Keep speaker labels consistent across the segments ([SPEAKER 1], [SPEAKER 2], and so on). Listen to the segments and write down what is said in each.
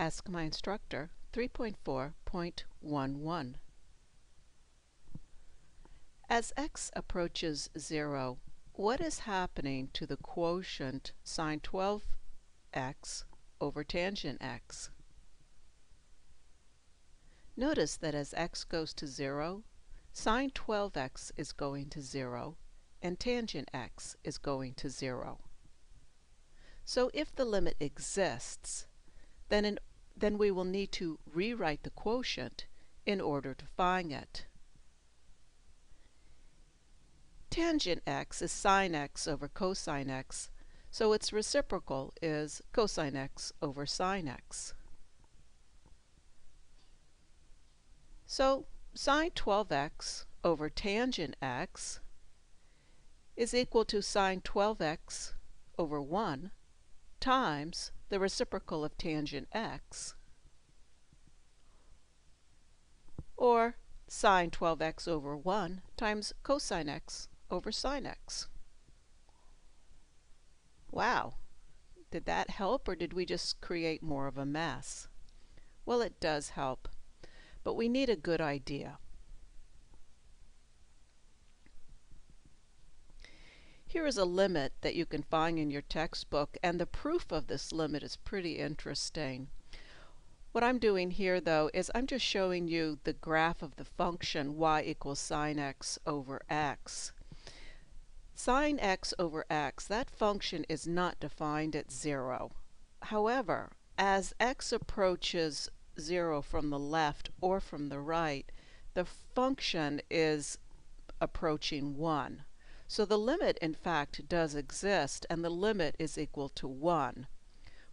[SPEAKER 1] Ask My Instructor 3.4.11. As x approaches 0, what is happening to the quotient sine 12x over tangent x? Notice that as x goes to 0, sine 12x is going to 0, and tangent x is going to 0. So if the limit exists, then we will need to rewrite the quotient in order to find it. Tangent x is sine x over cosine x, so its reciprocal is cosine x over sine x. So sine 12x over tangent x is equal to sine 12x over 1 times the reciprocal of tangent x, or sine 12x over 1 times cosine x over sine x. Wow, did that help, or did we just create more of a mess? Well, it does help, but we need a good idea. Here is a limit that you can find in your textbook, and the proof of this limit is pretty interesting. What I'm doing here, though, is I'm just showing you the graph of the function y equals sine x over x. Sine x over x, that function is not defined at 0. However, as x approaches 0 from the left or from the right, the function is approaching 1. So the limit, in fact, does exist, and the limit is equal to 1,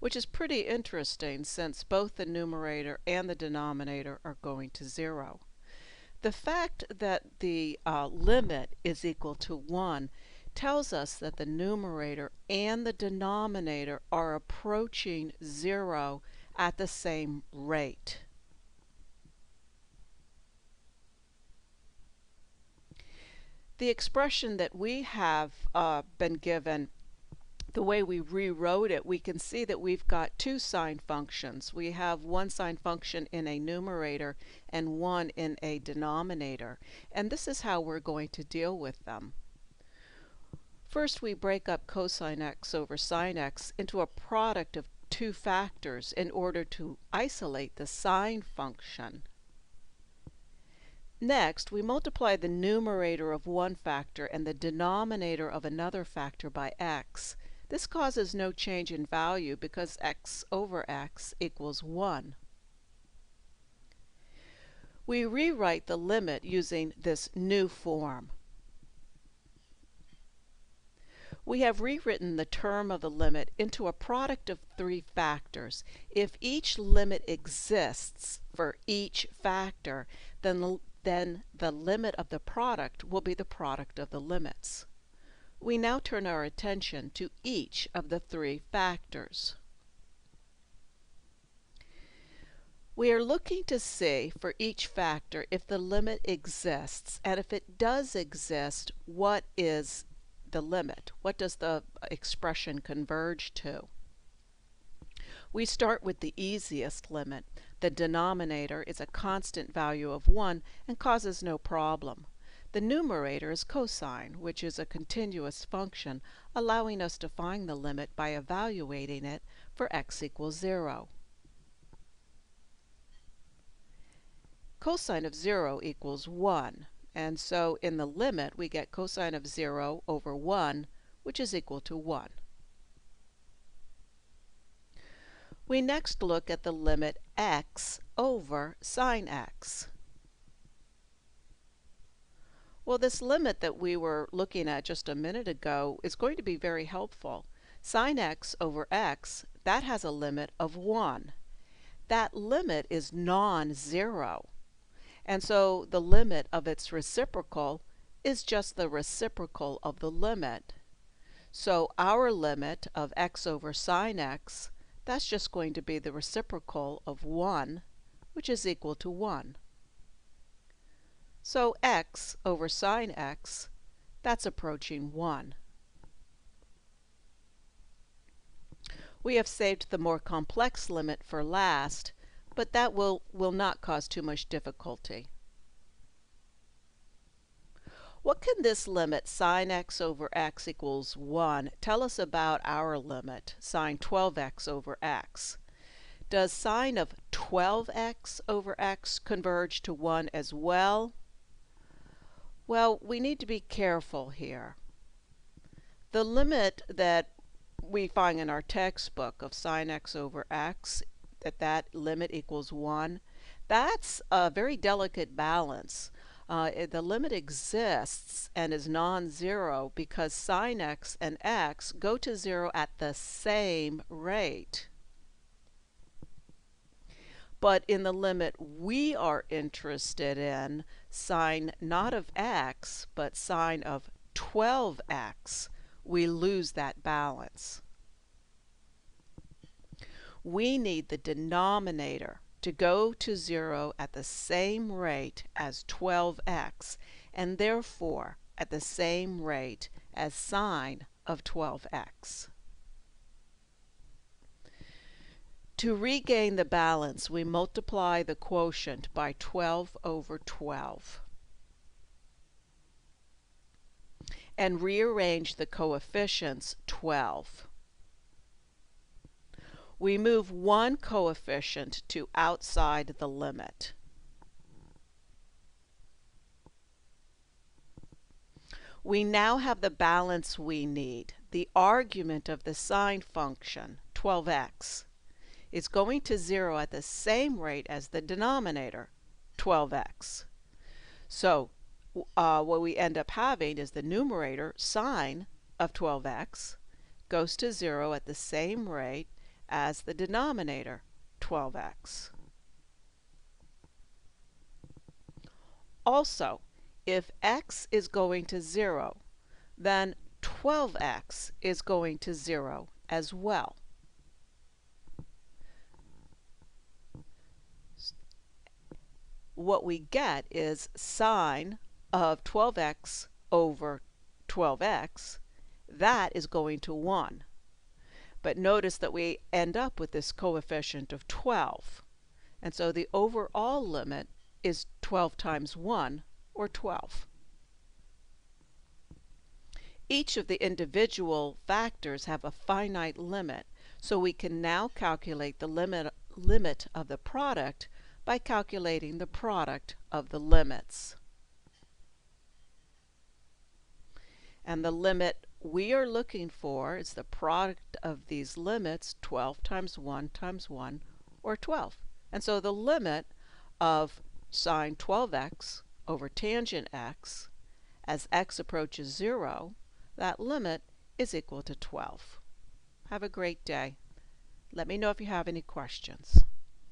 [SPEAKER 1] which is pretty interesting since both the numerator and the denominator are going to 0. The fact that the limit is equal to 1 tells us that the numerator and the denominator are approaching 0 at the same rate. The expression that we have been given, the way we rewrote it, we can see that we've got two sine functions. We have one sine function in a numerator and one in a denominator, and this is how we're going to deal with them. First, we break up cosine x over sine x into a product of two factors in order to isolate the sine function. Next, we multiply the numerator of one factor and the denominator of another factor by x. This causes no change in value because x over x equals 1. We rewrite the limit using this new form. We have rewritten the term of the limit into a product of three factors. If each limit exists for each factor, then the limit of the product will be the product of the limits. We now turn our attention to each of the three factors. We are looking to see for each factor if the limit exists, and if it does exist, what is the limit? What does the expression converge to? We start with the easiest limit. The denominator is a constant value of 1 and causes no problem. The numerator is cosine, which is a continuous function, allowing us to find the limit by evaluating it for x equals 0. Cosine of 0 equals 1. And so in the limit we get cosine of 0 over 1, which is equal to 1. We next look at the limit x over sine x. Well, this limit that we were looking at just a minute ago is going to be very helpful. Sine x over x, that has a limit of 1. That limit is non-zero. And so the limit of its reciprocal is just the reciprocal of the limit. So our limit of x over sine x, that's just going to be the reciprocal of 1, which is equal to 1. So x over sine x, that's approaching 1. We have saved the more complex limit for last, but that will not cause too much difficulty. What can this limit sine x over x equals 1 tell us about our limit, sine 12x over x? Does sine of 12x over x converge to 1 as well? Well, we need to be careful here. The limit that we find in our textbook of sine x over x, that limit equals 1, that's a very delicate balance. The limit exists and is non-zero because sine x and x go to 0 at the same rate. But in the limit we are interested in, sine not of x, but sine of 12x, we lose that balance. We need the denominator to go to 0 at the same rate as 12x, and therefore at the same rate as sine of 12x. To regain the balance, we multiply the quotient by 12 over 12 and rearrange the coefficients 12. We move one coefficient to outside the limit. We now have the balance we need. The argument of the sine function, 12x, is going to 0 at the same rate as the denominator, 12x. So what we end up having is the numerator, sine of 12x, goes to 0 at the same rate as the denominator, 12x. Also, if x is going to 0, then 12x is going to 0 as well. What we get is sine of 12x over 12x. That is going to 1. But notice that we end up with this coefficient of 12. And so the overall limit is 12 times 1, or 12. Each of the individual factors have a finite limit, so we can now calculate the limit of the product by calculating the product of the limits. And the limit we are looking for is the product of these limits, 12 times 1 times 1, or 12. And so the limit of sine 12x over tangent x, as x approaches 0, that limit is equal to 12. Have a great day. Let me know if you have any questions.